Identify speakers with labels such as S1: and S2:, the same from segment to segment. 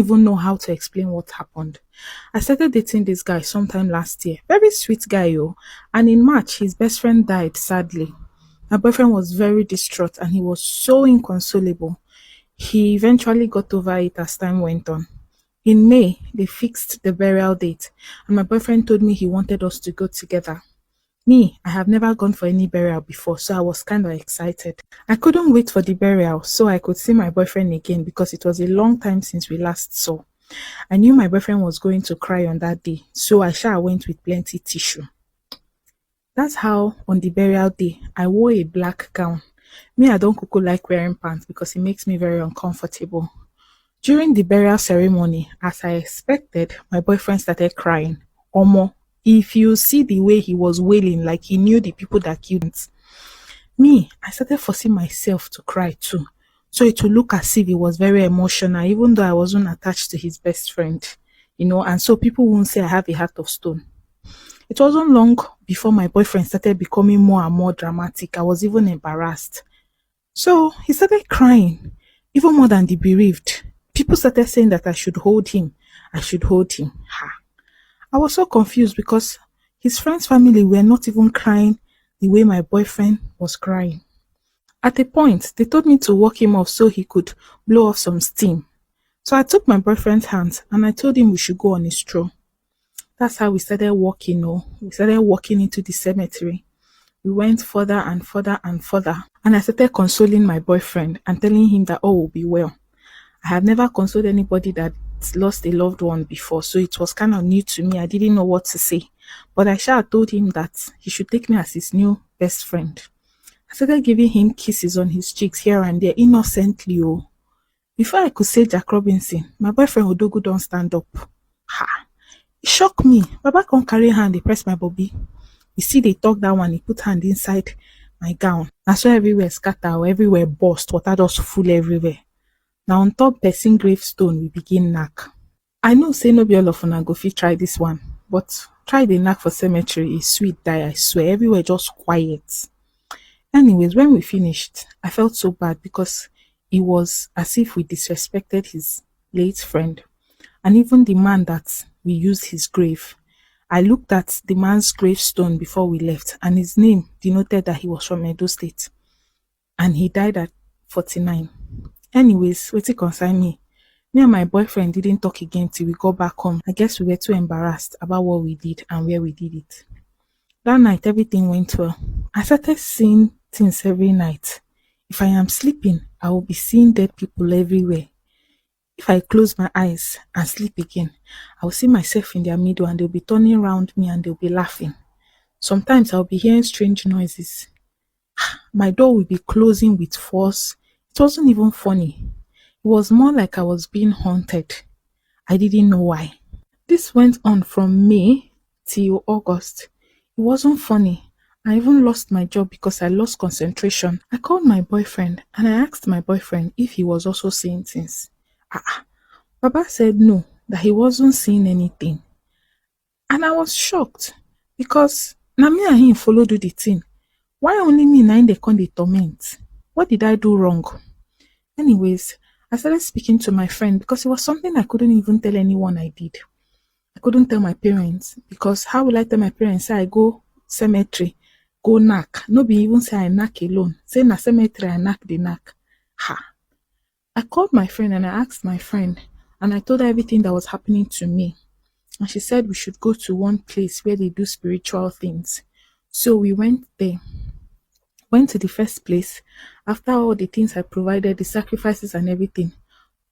S1: Even know how to explain what happened. I started dating this guy sometime last year. Very sweet guy, yo. And in March, his best friend died sadly. My boyfriend was very distraught and he was so inconsolable. He eventually got over it as time went on. In May, they fixed the burial date, and my boyfriend told me he wanted us to go together. Me, I have never gone for any burial before, so I was kind of excited. I couldn't wait for the burial so I could see my boyfriend again because it was a long time since we last saw. I knew my boyfriend was going to cry on that day, so I went with plenty tissue. That's how on the burial day, I wore a black gown. Me, I don't kuku like wearing pants because it makes me very uncomfortable. During the burial ceremony, as I expected, my boyfriend started crying. Omo, if you see the way he was wailing like he knew the people that killed him. Me, I started forcing myself to cry too. So it would look as if he was very emotional, even though I wasn't attached to his best friend. And so people won't say I have a heart of stone. It wasn't long before my boyfriend started becoming more and more dramatic. I was even embarrassed. So he started crying, even more than the bereaved. People started saying that I should hold him. I should hold him. Ha. I was so confused because his friend's family were not even crying the way my boyfriend was crying. At a point, they told me to walk him off so he could blow off some steam. So I took my boyfriend's hands and I told him we should go on a stroll. That's how we started walking. We started walking into the cemetery. We went further and further and further. And I started consoling my boyfriend and telling him that all will be well. I have never consoled anybody that lost a loved one before, so it was kind of new to me. I didn't know what to say. But I told him that he should take me as his new best friend. I started giving him kisses on his cheeks here and there, innocently. Before I could say Jack Robinson, my boyfriend Odogu don't stand up. Ha! It shocked me. Baba can't carry hand, they press my bobby. You see, they talk that one, he put hand inside my gown. That's why everywhere scatter or everywhere burst, water just full everywhere. Now on top person gravestone, we begin knack. I know say no be all of una go fit try this one, but try the knack for cemetery is sweet die, I swear, everywhere just quiet. Anyways, when we finished, I felt so bad because it was as if we disrespected his late friend and even the man that we used his grave. I looked at the man's gravestone before we left and his name denoted that he was from Edo State and he died at 49. Anyways, wetin concern me. Me and my boyfriend didn't talk again till we got back home. I guess we were too embarrassed about what we did and where we did it. That night, everything went well. I started seeing things every night. If I am sleeping, I will be seeing dead people everywhere. If I close my eyes and sleep again, I will see myself in their middle and they'll be turning around me and they'll be laughing. Sometimes I'll be hearing strange noises. My door will be closing with force. It wasn't even funny. It was more like I was being haunted. I didn't know why. This went on from May till August. It wasn't funny. I even lost my job because I lost concentration. I called my boyfriend and I asked my boyfriend if he was also seeing things. Baba said no, that he wasn't seeing anything. And I was shocked because now me and him follow do the thing. Why only me and they come the torment? What did I do wrong? Anyways, I started speaking to my friend because it was something I couldn't even tell anyone I did. I couldn't tell my parents because how will I tell my parents say I go cemetery, go knack? No be even say I knack alone. Say na cemetery I knack the knack. Ha! I called my friend and I asked my friend and I told her everything that was happening to me. And she said we should go to one place where they do spiritual things. So we went there. Went to the first place. After all the things I provided, the sacrifices and everything,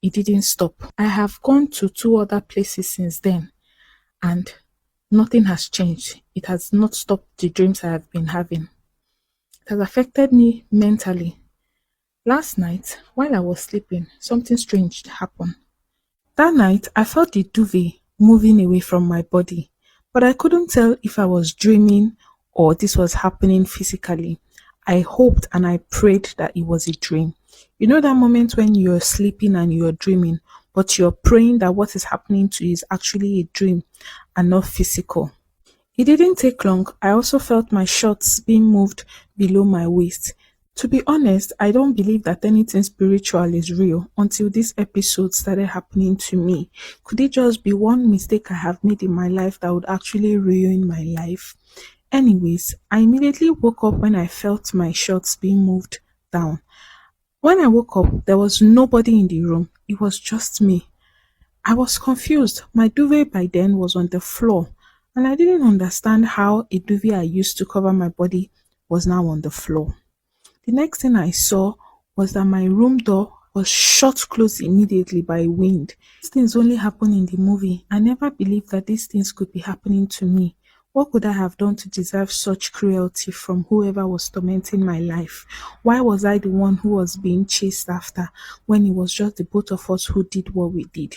S1: it didn't stop. I have gone to 2 other places since then and nothing has changed. It has not stopped the dreams I have been having. It has affected me mentally. Last night, while I was sleeping, something strange happened. That night, I felt the duvet moving away from my body, but I couldn't tell if I was dreaming or this was happening physically. I hoped and I prayed that it was a dream. You know that moment when you're sleeping and you're dreaming, but you're praying that what is happening to you is actually a dream and not physical. It didn't take long. I also felt my shorts being moved below my waist. To be honest, I don't believe that anything spiritual is real until this episode started happening to me. Could it just be one mistake I have made in my life that would actually ruin my life? Anyways, I immediately woke up when I felt my shorts being moved down. When I woke up, there was nobody in the room. It was just me. I was confused. My duvet by then was on the floor, and I didn't understand how a duvet I used to cover my body was now on the floor. The next thing I saw was that my room door was shut closed immediately by wind. These things only happen in the movie. I never believed that these things could be happening to me. What could I have done to deserve such cruelty from whoever was tormenting my life? Why was I the one who was being chased after when it was just the both of us who did what we did?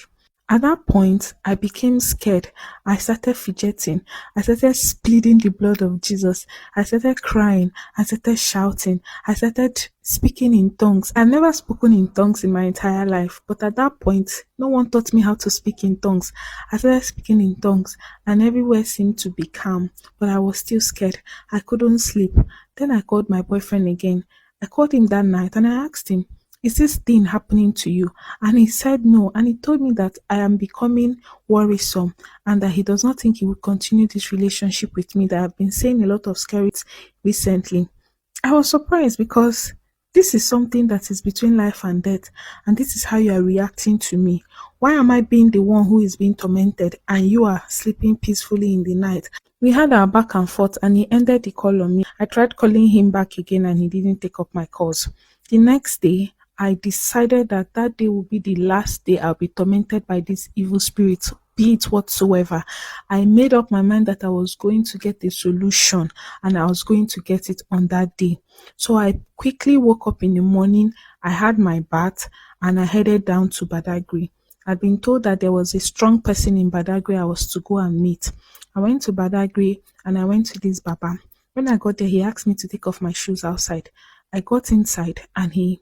S1: At that point, I became scared. I started fidgeting. I started bleeding the blood of Jesus. I started crying. I started shouting. I started speaking in tongues. I've never spoken in tongues in my entire life, but at that point, no one taught me how to speak in tongues. I started speaking in tongues, and everywhere seemed to be calm, but I was still scared. I couldn't sleep. Then I called my boyfriend again. I called him that night and I asked him, is this thing happening to you? And he said no. And he told me that I am becoming worrisome and that he does not think he will continue this relationship with me. That I've been saying a lot of scary things recently. I was surprised because this is something that is between life and death, and this is how you are reacting to me. Why am I being the one who is being tormented and you are sleeping peacefully in the night? We had our back and forth, and he ended the call on me. I tried calling him back again and he didn't take up my calls. The next day, I decided that that day will be the last day I'll be tormented by this evil spirit, be it whatsoever. I made up my mind that I was going to get a solution and I was going to get it on that day. So I quickly woke up in the morning, I had my bath, and I headed down to Badagry. I'd been told that there was a strong person in Badagry I was to go and meet. I went to Badagry and I went to this Baba. When I got there, he asked me to take off my shoes outside. I got inside and he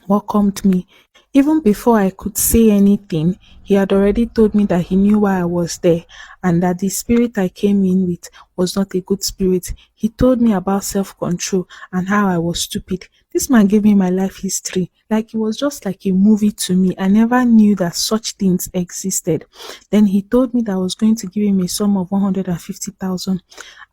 S1: welcomed me. Even before I could say anything, he had already told me that he knew why I was there and that the spirit I came in with was not a good spirit. He told me about self control and how I was stupid. This man gave me my life history. Like it was just like a movie to me. I never knew that such things existed. Then he told me that I was going to give him a sum of 150,000.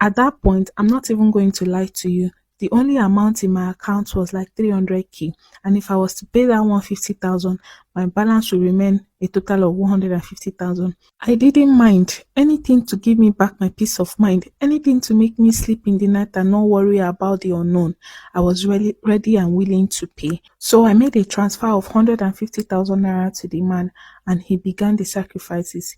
S1: At that point, I'm not even going to lie to you. The only amount in my account was like 300k, and if I was to pay that 150,000, my balance would remain a total of 150,000. I didn't mind anything to give me back my peace of mind, anything to make me sleep in the night and not worry about the unknown. I was really ready and willing to pay. So I made a transfer of 150,000 naira to the man and he began the sacrifices.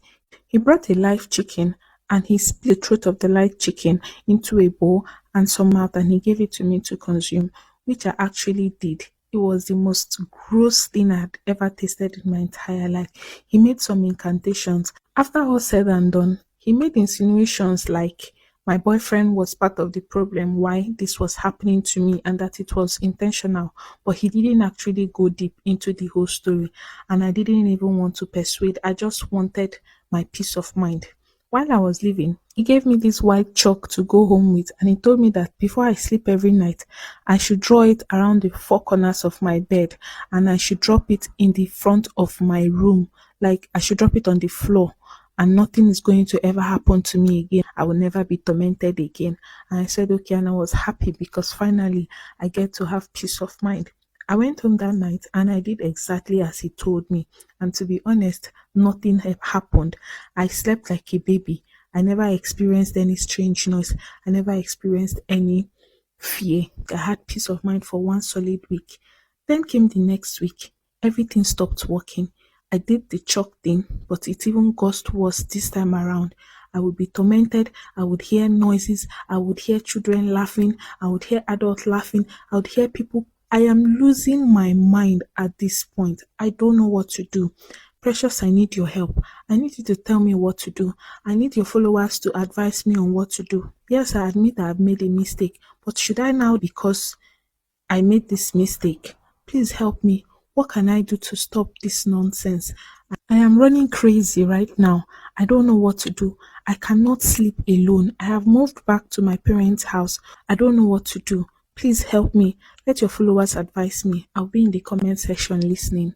S1: He brought a live chicken and he split the throat of the live chicken into a bowl and some mouth and he gave it to me to consume, which I actually did. It was the most gross thing I had ever tasted in my entire life. He made some incantations. After all said and done, he made insinuations like my boyfriend was part of the problem why this was happening to me and that it was intentional, but he didn't actually go deep into the whole story and I didn't even want to persuade. I just wanted my peace of mind. While I was leaving, he gave me this white chalk to go home with and he told me that before I sleep every night, I should draw it around the four corners of my bed and I should drop it in the front of my room. Like I should drop it on the floor and nothing is going to ever happen to me again. I will never be tormented again. And I said, okay, and I was happy because finally I get to have peace of mind. I went home that night and I did exactly as he told me. And to be honest, nothing happened. I slept like a baby. I never experienced any strange noise. I never experienced any fear. I had peace of mind for one solid week. Then came the next week. Everything stopped working. I did the chalk thing, but it even got worse this time around. I would be tormented. I would hear noises. I would hear children laughing. I would hear adults laughing. I would hear people. I am losing my mind at this point. I don't know what to do. Precious, I need your help. I need you to tell me what to do. I need your followers to advise me on what to do. Yes, I admit I have made a mistake, but should I now, because I made this mistake? Please help me. What can I do to stop this nonsense? I am running crazy right now. I don't know what to do. I cannot sleep alone. I have moved back to my parents' house. I don't know what to do. Please help me. Let your followers advise me. I'll be in the comment section listening.